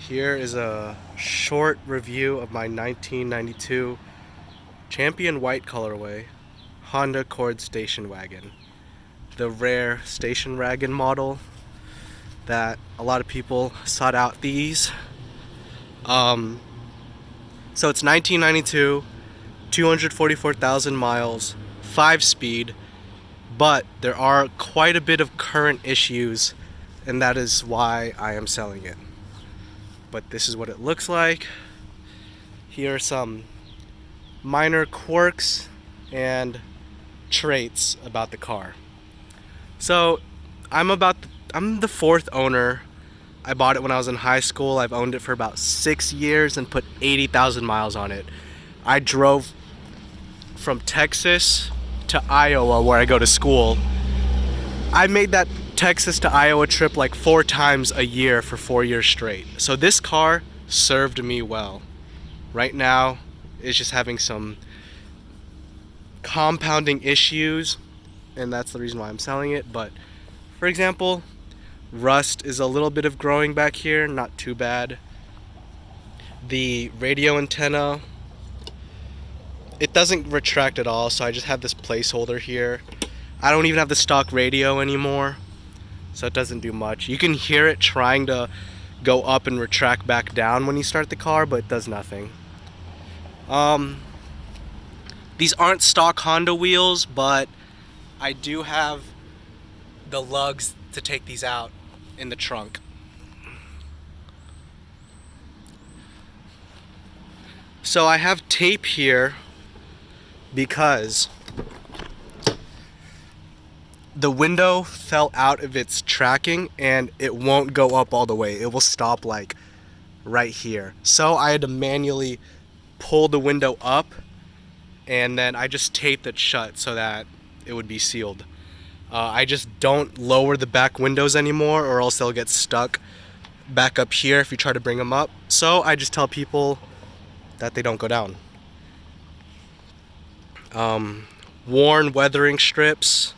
Here is a short review of my 1992 Champion White colorway Honda Accord station wagon. The rare station wagon model that a lot of people sought out these. So it's 1992, 244,000 miles, 5-speed, but there are quite a bit of current issues, and that is why I am selling it. But this is what it looks like. Here are some minor quirks and traits about the car. So I'm the fourth owner. I bought it when I was in high school. I've owned it for about 6 years and put 80,000 miles on it. I drove from Texas to Iowa, where I go to school. I made that Texas to Iowa trip like 4 times a year for 4 years straight. So this car served me well. Right now, it's just having some compounding issues, and that's the reason why I'm selling it. But for example, rust is a little bit of growing back here, not too bad. The radio antenna, it doesn't retract at all, so I just have this placeholder here. I don't even have the stock radio anymore, so it doesn't do much. You can hear it trying to go up and retract back down when you start the car, but it does nothing. These aren't stock Honda wheels, but I do have the lugs to take these out in the trunk. So I have tape here because the window fell out of its tracking and it won't go up all the way. It will stop like right here. So I had to manually pull the window up, and then I just taped it shut so that it would be sealed. I just don't lower the back windows anymore, or else they'll get stuck back up here if you try to bring them up. So I just tell people that they don't go down. Worn weathering strips.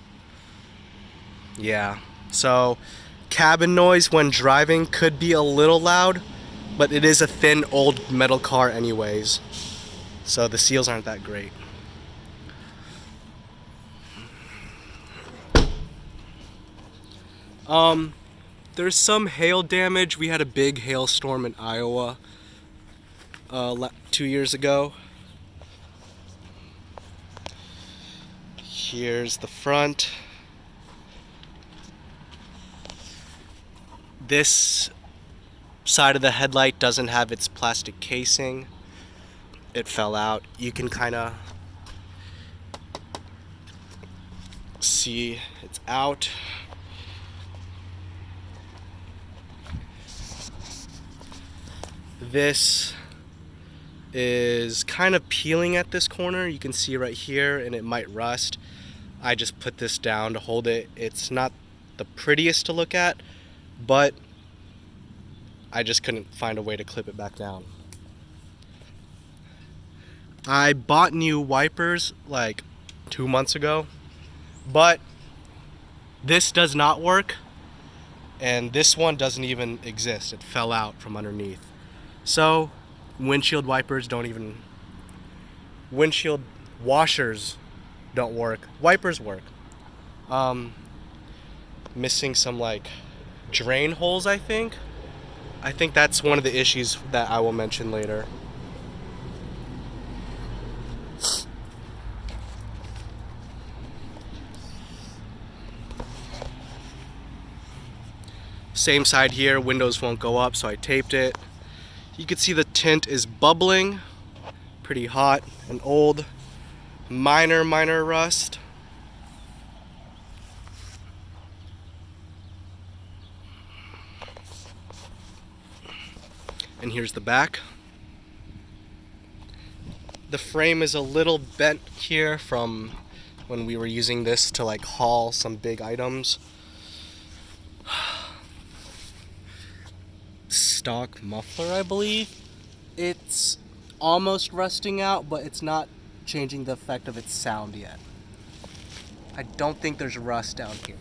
Yeah, so cabin noise when driving could be a little loud, but it is a thin old metal car anyways, so the seals aren't that great. There's some hail damage. We had a big hailstorm in Iowa 2 years ago. Here's the front. This side of the headlight doesn't have its plastic casing. It fell out. You can kind of see it's out. This is kind of peeling at this corner. You can see right here, and it might rust. I just put this down to hold it. It's not the prettiest to look at, but I just couldn't find a way to clip it back down. I bought new wipers like 2 months ago, but this does not work, and this one doesn't even exist. It fell out from underneath. So windshield wipers don't even, windshield washers don't work. Wipers work. Missing some like drain holes, I think. I think that's one of the issues that I will mention later. Same side here, windows won't go up, so I taped it. You can see the tint is bubbling, pretty hot and old. Minor rust. And here's the back. The frame is a little bent here from when we were using this to like haul some big items. Stock muffler, I believe. It's almost rusting out, but it's not changing the effect of its sound yet. I don't think there's rust down here.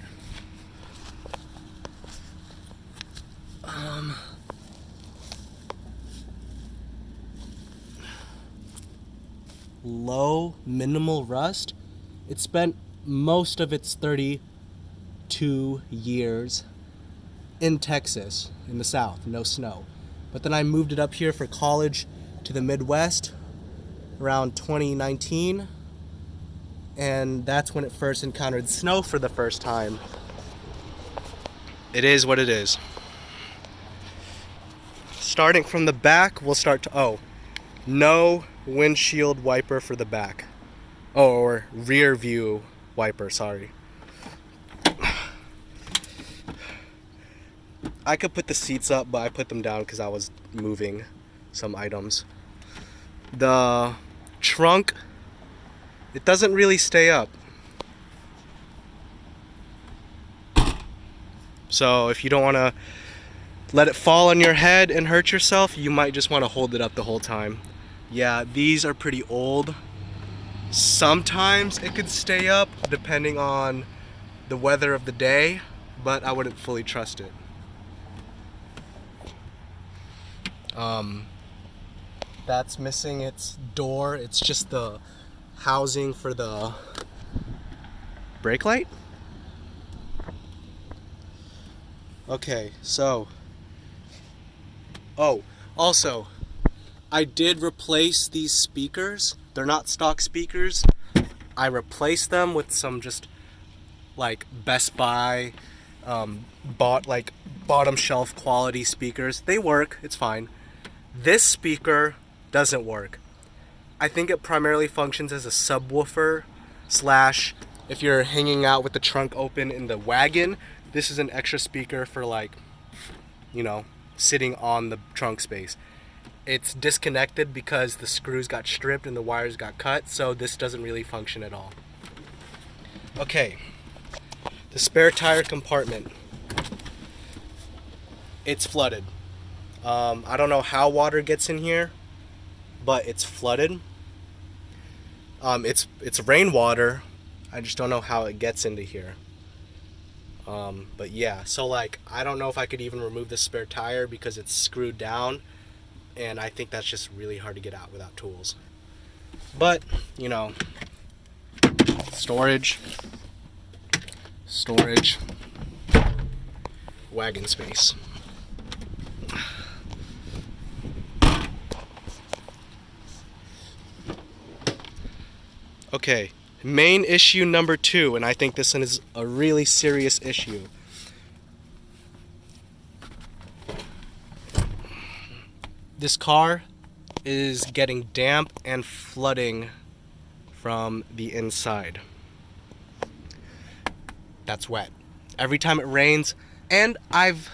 low, minimal rust. It spent most of its 32 years in Texas, in the South, no snow. But then I moved it up here for college to the Midwest around 2019, and that's when it first encountered snow for the first time. It is what it is. Starting from the back, we'll start to, no windshield wiper for the back. Or rear view wiper, sorry. I could put the seats up, but I put them down because I was moving some items. The trunk, it doesn't really stay up. So if you don't want to let it fall on your head and hurt yourself, you might just want to hold it up the whole time. Yeah, these are pretty old. Sometimes it could stay up depending on the weather of the day, but I wouldn't fully trust it. That's missing its door. It's just the housing for the brake light. Okay, so also I did replace these speakers. They're not stock speakers. I replaced them with some just like Best Buy bottom shelf quality speakers. They work, it's fine. This speaker doesn't work. I think it primarily functions as a subwoofer slash if you're hanging out with the trunk open in the wagon, this is an extra speaker for sitting on the trunk space. It's disconnected because the screws got stripped and the wires got cut, so this doesn't really function at all. Okay, the spare tire compartment. It's flooded. I don't know how water gets in here, but it's flooded. It's rainwater. I just don't know how it gets into here. But yeah, so I don't know if I could even remove the spare tire because it's screwed down, and I think that's just really hard to get out without tools. But, storage, wagon space. Okay, main issue number 2, and I think this one is a really serious issue. This car is getting damp and flooding from the inside. That's wet. Every time it rains, and I've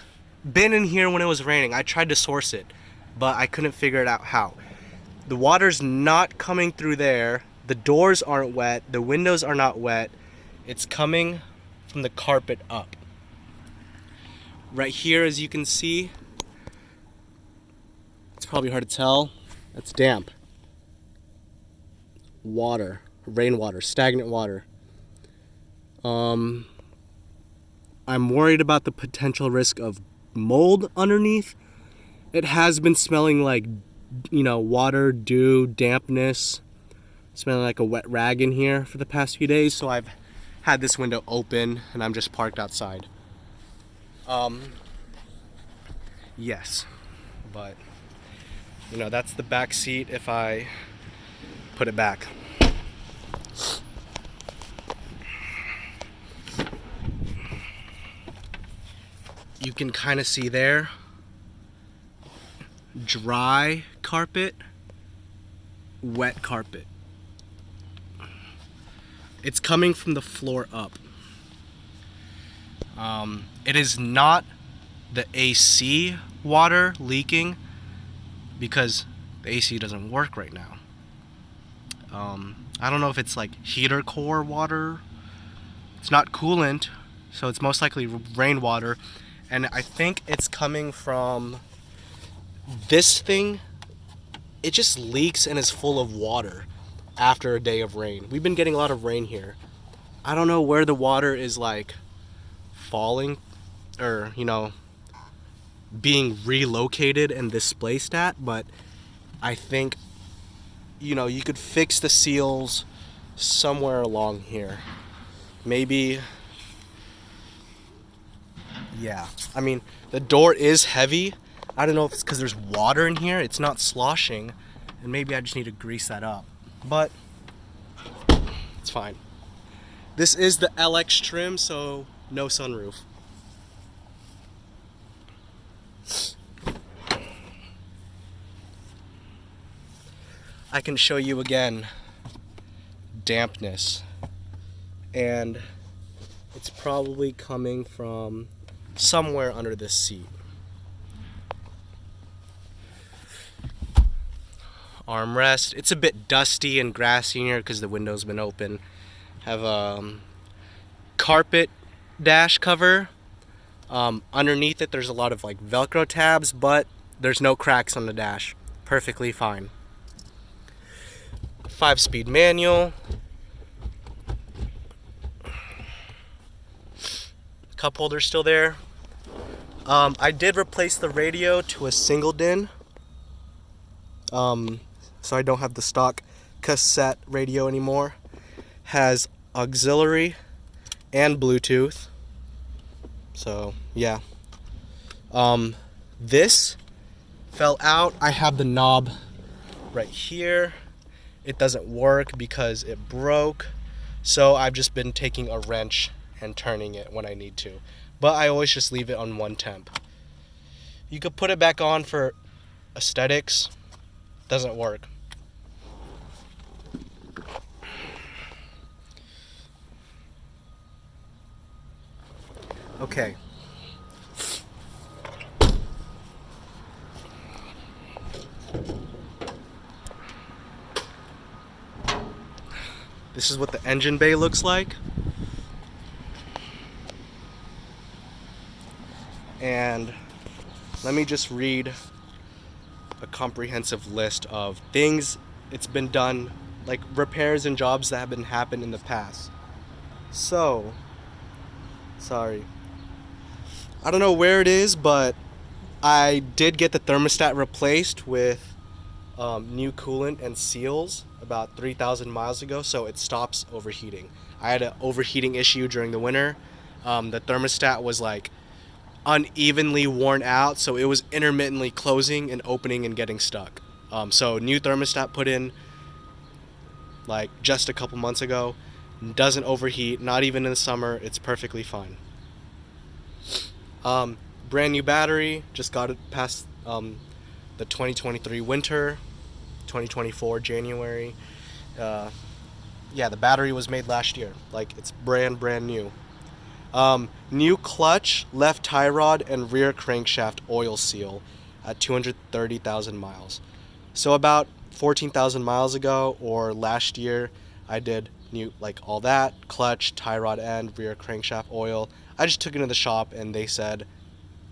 been in here when it was raining. I tried to source it, but I couldn't figure it out how. The water's not coming through there. The doors aren't wet. The windows are not wet. It's coming from the carpet up. Right here, as you can see, it's probably hard to tell, that's damp. Water, rainwater, stagnant water. I'm worried about the potential risk of mold underneath. It has been smelling like, water, dew, dampness. Smelling like a wet rag in here for the past few days, so I've had this window open and I'm just parked outside. Yes, but that's the back seat if I put it back. You can kind of see there, dry carpet, wet carpet. It's coming from the floor up. It is not the AC water leaking because the AC doesn't work right now. I don't know if it's like heater core water. It's not coolant, so it's most likely rainwater. And I think it's coming from this thing. It just leaks and is full of water after a day of rain. We've been getting a lot of rain here. I don't know where the water is falling or, being relocated and displaced at, but I think you could fix the seals somewhere along here. Maybe, yeah. I mean, the door is heavy. I don't know if it's because there's water in here. It's not sloshing. And maybe I just need to grease that up. But it's fine. This is the LX trim, so no sunroof. I can show you again dampness. And it's probably coming from somewhere under this seat. Armrest. It's a bit dusty and grassy in here because the window's been open. Have a carpet dash cover. Underneath it there's a lot of like Velcro tabs, but there's no cracks on the dash. Perfectly fine. 5-speed manual. Cup holder still there. I did replace the radio to a single DIN. So I don't have the stock cassette radio anymore. Has auxiliary and Bluetooth. So yeah. This fell out. I have the knob right here. It doesn't work because it broke. So I've just been taking a wrench and turning it when I need to. But I always just leave it on 1 temp. You could put it back on for aesthetics. Doesn't work. Okay. This is what the engine bay looks like. And let me just read a comprehensive list of things it's been done, like repairs and jobs that have happened in the past. So, sorry. I don't know where it is, but I did get the thermostat replaced with new coolant and seals about 3,000 miles ago, so it stops overheating. I had an overheating issue during the winter. The thermostat was like unevenly worn out, so it was intermittently closing and opening and getting stuck. So new thermostat put in like just a couple months ago. Doesn't overheat, not even in the summer. It's perfectly fine. Brand new battery, just got it past the 2023 winter, 2024 January. Yeah, the battery was made last year. Like, it's brand new. New clutch, left tie rod, and rear crankshaft oil seal at 230,000 miles. So about 14,000 miles ago, or last year, I did new, like, all that, clutch, tie rod end, rear crankshaft oil. I just took it to the shop and they said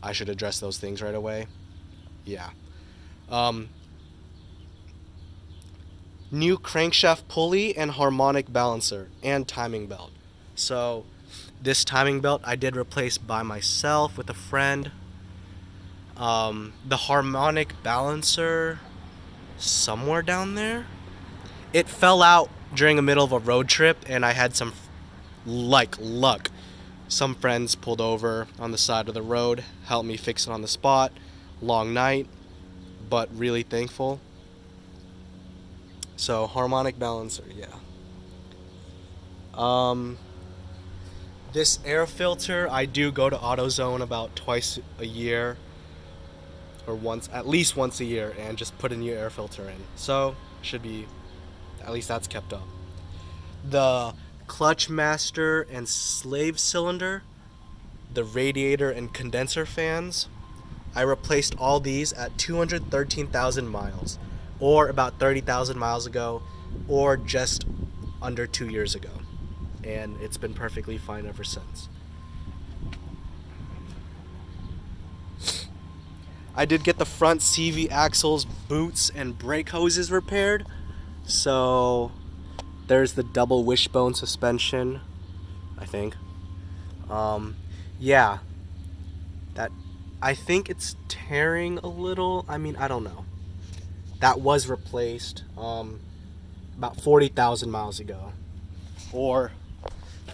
I should address those things right away. Yeah. New crankshaft pulley and harmonic balancer and timing belt. So this timing belt I did replace by myself with a friend. The harmonic balancer, somewhere down there. It fell out during the middle of a road trip and I had some luck. Some friends pulled over on the side of the road, helped me fix it on the spot. Long night, but really thankful. So harmonic balancer, yeah. This air filter, I do go to AutoZone about twice a year, or at least once a year, and just put a new air filter in. So should be, at least that's kept up. The clutch master and slave cylinder, the radiator and condenser fans, I replaced all these at 213,000 miles, or about 30,000 miles ago, or just under 2 years ago. And it's been perfectly fine ever since. I did get the front CV axles, boots, and brake hoses repaired. So there's the double wishbone suspension, I think. Yeah. That, I think it's tearing a little. I mean, I don't know. That was replaced. about 40,000 miles ago, or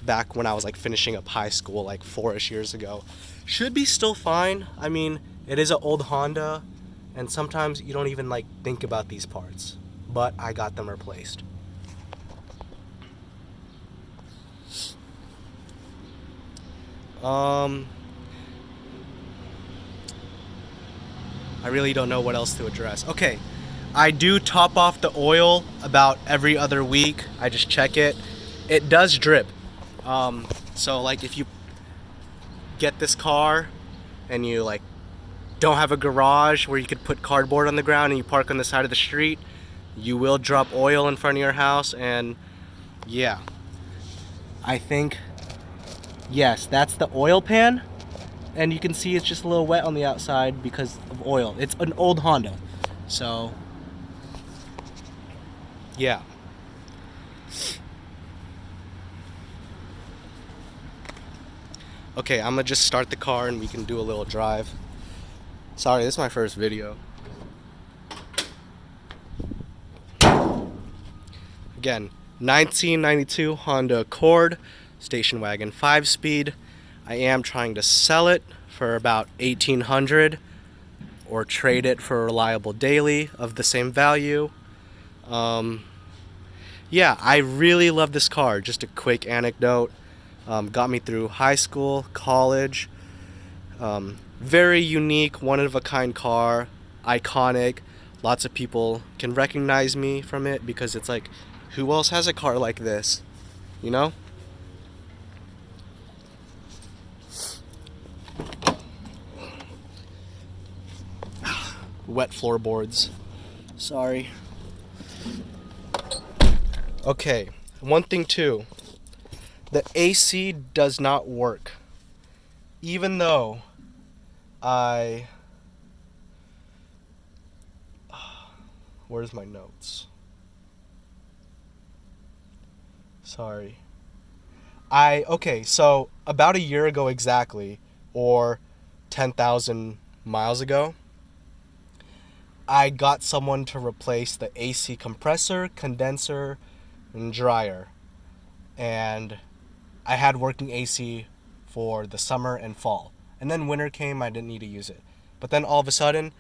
back when I was like finishing up high school like 4-ish years ago. Should be still fine. I mean, it is an old Honda, and sometimes you don't even like think about these parts, but I got them replaced. I really don't know what else to address. Okay, I do top off the oil about every other week. I just check it. It does drip. So like if you get this car and you like don't have a garage where you could put cardboard on the ground and you park on the side of the street, you will drop oil in front of your house. And yeah, I think, yes, that's the oil pan, and you can see it's just a little wet on the outside because of oil. It's an old Honda, so yeah. Okay, I'm gonna just start the car and we can do a little drive. Sorry, this is my first video. Again, 1992 Honda Accord station wagon 5-speed. I am trying to sell it for about $1,800 or trade it for a reliable daily of the same value. Yeah, I really love this car. Just a quick anecdote. Got me through high school, college. Very unique, one-of-a-kind car, iconic. Lots of people can recognize me from it because it's like, who else has a car like this? You know? Wet floorboards. Sorry. Okay, one thing too. The AC does not work. Even though where's my notes? Sorry. Okay, so about a year ago exactly, or 10,000 miles ago, I got someone to replace the AC compressor, condenser, and dryer. And I had working AC for the summer and fall. And then winter came, I didn't need to use it. But then all of a sudden,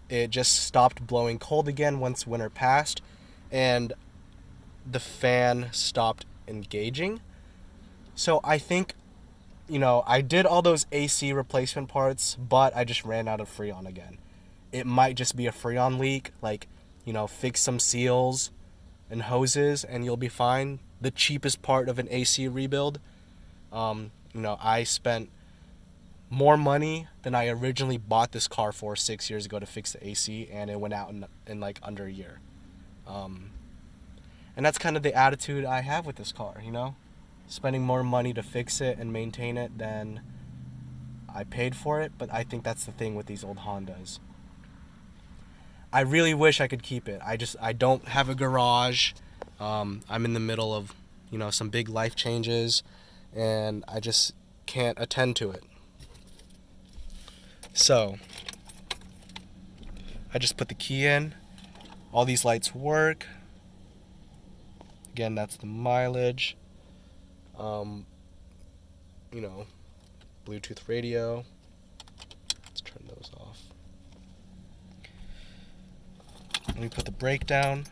it just stopped blowing cold again once winter passed, and the fan stopped engaging. So I think, I did all those AC replacement parts, but I just ran out of Freon again. It might just be a Freon leak, like, fix some seals and hoses and you'll be fine. The cheapest part of an AC rebuild. I spent more money than I originally bought this car for 6 years ago to fix the AC, and it went out in like under a year. And that's kind of the attitude I have with this car, spending more money to fix it and maintain it than I paid for it. But I think that's the thing with these old Hondas. I really wish I could keep it. I don't have a garage. I'm in the middle of, some big life changes, and I just can't attend to it. So, I just put the key in. All these lights work. Again, that's the mileage. Bluetooth radio. Let's turn those off. Let me put the brake down.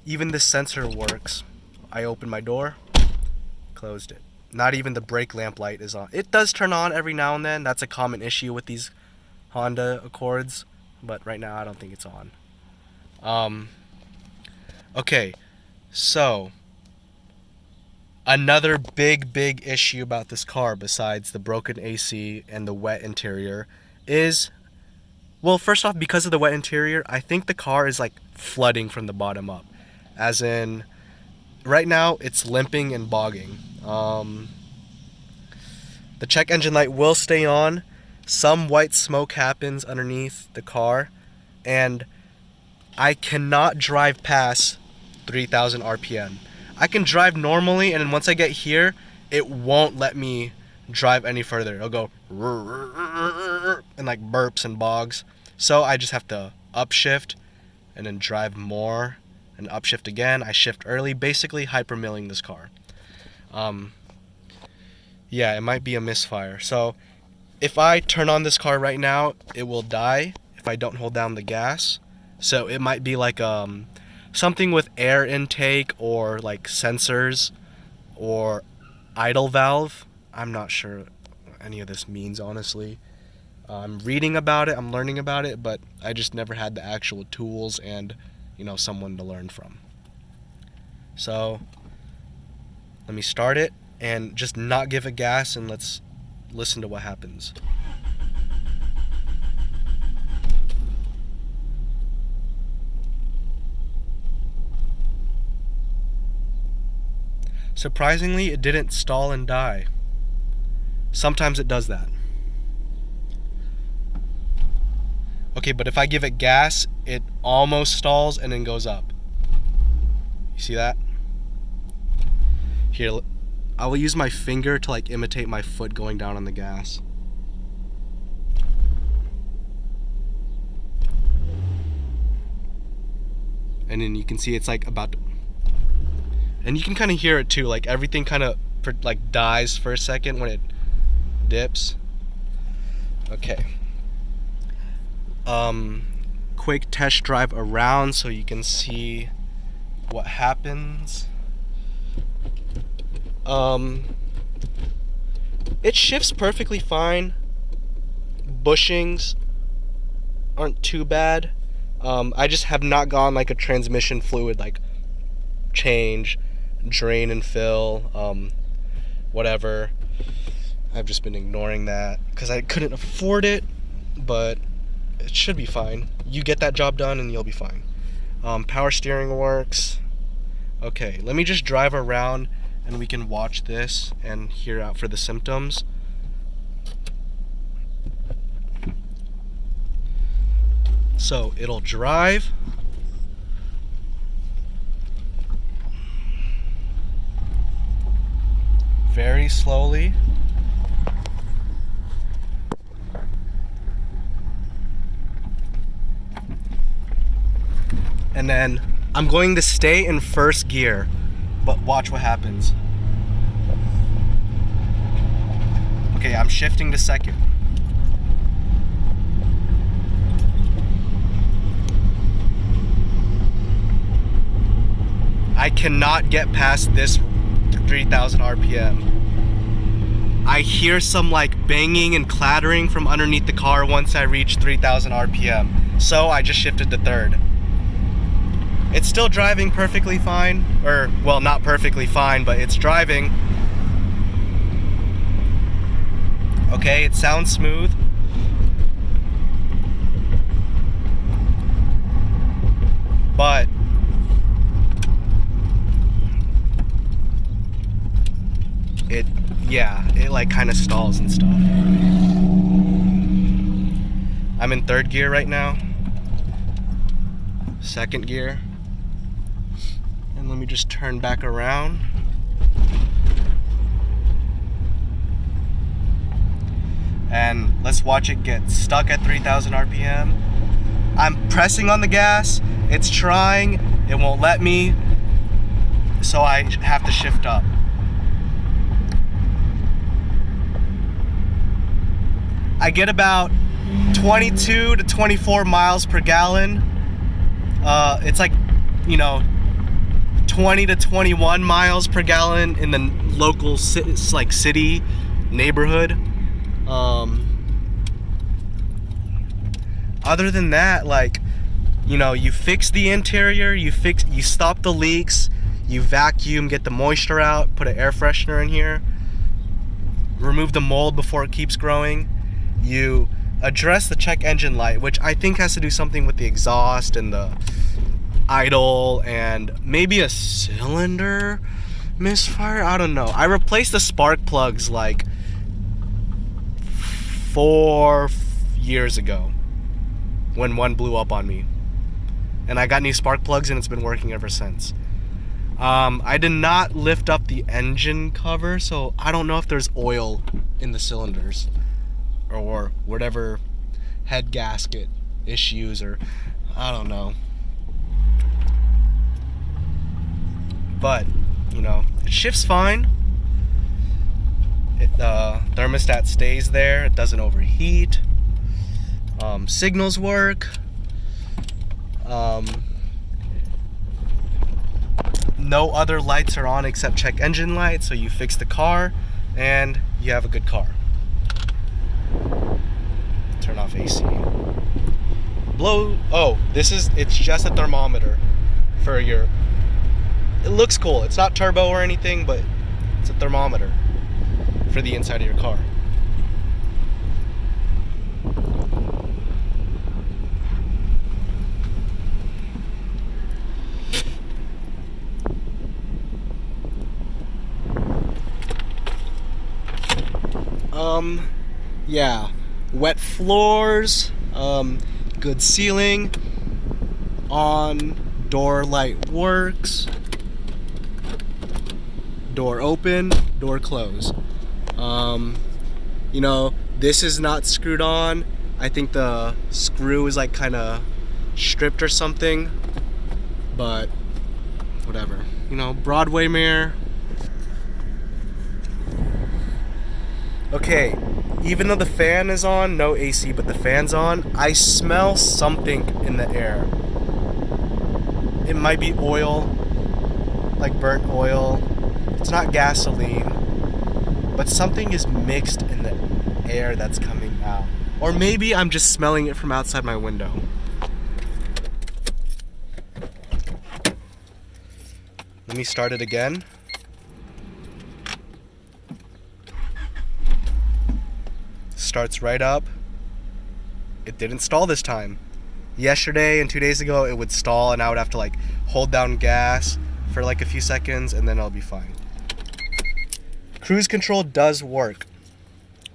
Even the sensor works. I opened my door, closed it. Not even the brake lamp light is on. It does turn on every now and then. That's a common issue with these Honda Accords, but right now I don't think it's on. Okay, so another big issue about this car besides the broken AC and the wet interior is, well, first off, because of the wet interior, I think the car is like flooding from the bottom up. As in, right now it's limping and bogging. The check engine light will stay on. Some white smoke happens underneath the car, and I cannot drive past 3,000 RPM. I can drive normally, and then once I get here, it won't let me drive any further. It'll go and like burps and bogs. So I just have to upshift and then drive more and upshift again. I shift early, basically hypermilling this car. Yeah, it might be a misfire. So if I turn on this car right now, it will die if I don't hold down the gas. So it might be like something with air intake or like sensors or idle valve. I'm not sure what any of this means, honestly. I'm reading about it, I'm learning about it, but I just never had the actual tools and, someone to learn from. So let me start it and just not give it gas, and let's listen to what happens. Surprisingly, it didn't stall and die. Sometimes it does that. Okay, but if I give it gas, it almost stalls and then goes up. You see that? Here, I will use my finger to like imitate my foot going down on the gas. And then you can see it's like about to, and you can kind of hear it too, like everything kind of like dies for a second when it dips. Okay. Quick test drive around so you can see what happens. It shifts perfectly fine. Bushings aren't too bad. I just have not gone like a transmission fluid like change, drain and fill, whatever. I've just been ignoring that because I couldn't afford it, but it should be fine. You get that job done and you'll be fine. Power steering works. Okay, let me just drive around and we can watch this and hear out for the symptoms. So it'll drive. Very slowly. And then I'm going to stay in first gear, but watch what happens. Okay, I'm shifting to second. I cannot get past this 3,000 RPM. I hear some like banging and clattering from underneath the car once I reach 3,000 RPM. So I just shifted to third. It's still driving perfectly fine, or well, not perfectly fine, but it's driving. Okay, it sounds smooth. But it like kind of stalls and stuff. I'm in third gear right now. Second gear. And let me just turn back around. And let's watch it get stuck at 3,000 RPM. I'm pressing on the gas. It's trying. It won't let me. So I have to shift up. I get about 22 to 24 miles per gallon. It's like, 20 to 21 miles per gallon in the local city neighborhood. Other than that, you fix the interior, you stop the leaks, you vacuum, get the moisture out, put an air freshener in here, remove the mold before it keeps growing. You address the check engine light, which I think has to do something with the exhaust and the idle and maybe a cylinder misfire. I don't know. I replaced the spark plugs like 4 years ago when one blew up on me, and I got new spark plugs and it's been working ever since. I did not lift up the engine cover, so I don't know if there's oil in the cylinders or whatever head gasket issues, or I don't know. but you know, it shifts fine. The thermostat stays there, it doesn't overheat. Signals work. No other lights are on except check engine light, so you fix the car and you have a good car. Turn off AC. It's just a thermometer for your, it looks cool. It's not turbo or anything, but it's a thermometer for the inside of your car. Yeah, wet floors, good ceiling, on, door light works, door open, door close. You know, this is not screwed on. I think the screw is like kind of stripped or something, but whatever. You know, Broadway mirror. Okay, even though the fan is on, no AC, but the fan's on, I smell something in the air. It might be oil, like burnt oil. It's not gasoline, but something is mixed in the air that's coming out. Or maybe I'm just smelling it from outside my window. Let me start it again. Starts right up. It didn't stall this time. Yesterday and 2 days ago it would stall and I would have to like hold down gas for like a few seconds and then I'll be fine. Cruise control does work.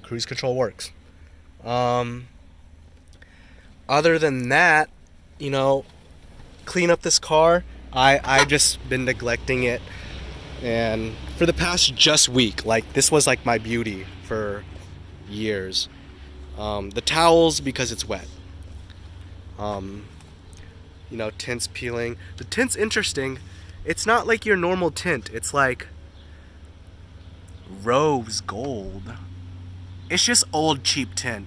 Cruise control works. Other than that, you know, clean up this car. I've just been neglecting it, and for the past just week, like this was like my beauty for years. The towels, because it's wet. You know, tints peeling. The tint's interesting. It's not like your normal tint. It's like rose gold. It's just old cheap tint.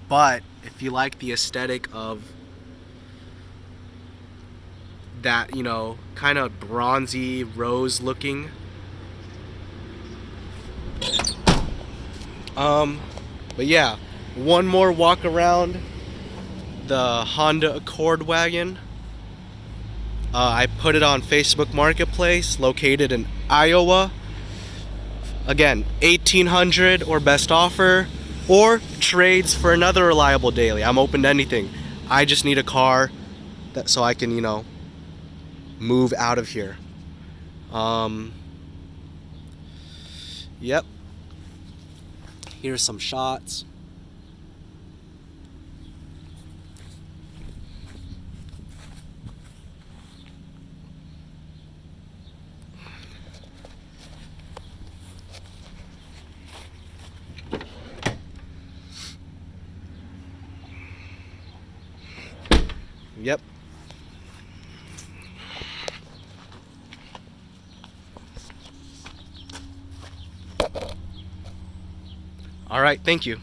But if you like the aesthetic of that, you know, kind of bronzy rose looking, but yeah, one more walk around the Honda Accord Wagon. I put it on Facebook Marketplace, located in Iowa. Again, $1,800 or best offer, or trades for another reliable daily. I'm open to anything. I just need a car so I can, you know, move out of here. Yep. Here's some shots. Yep. All right, thank you.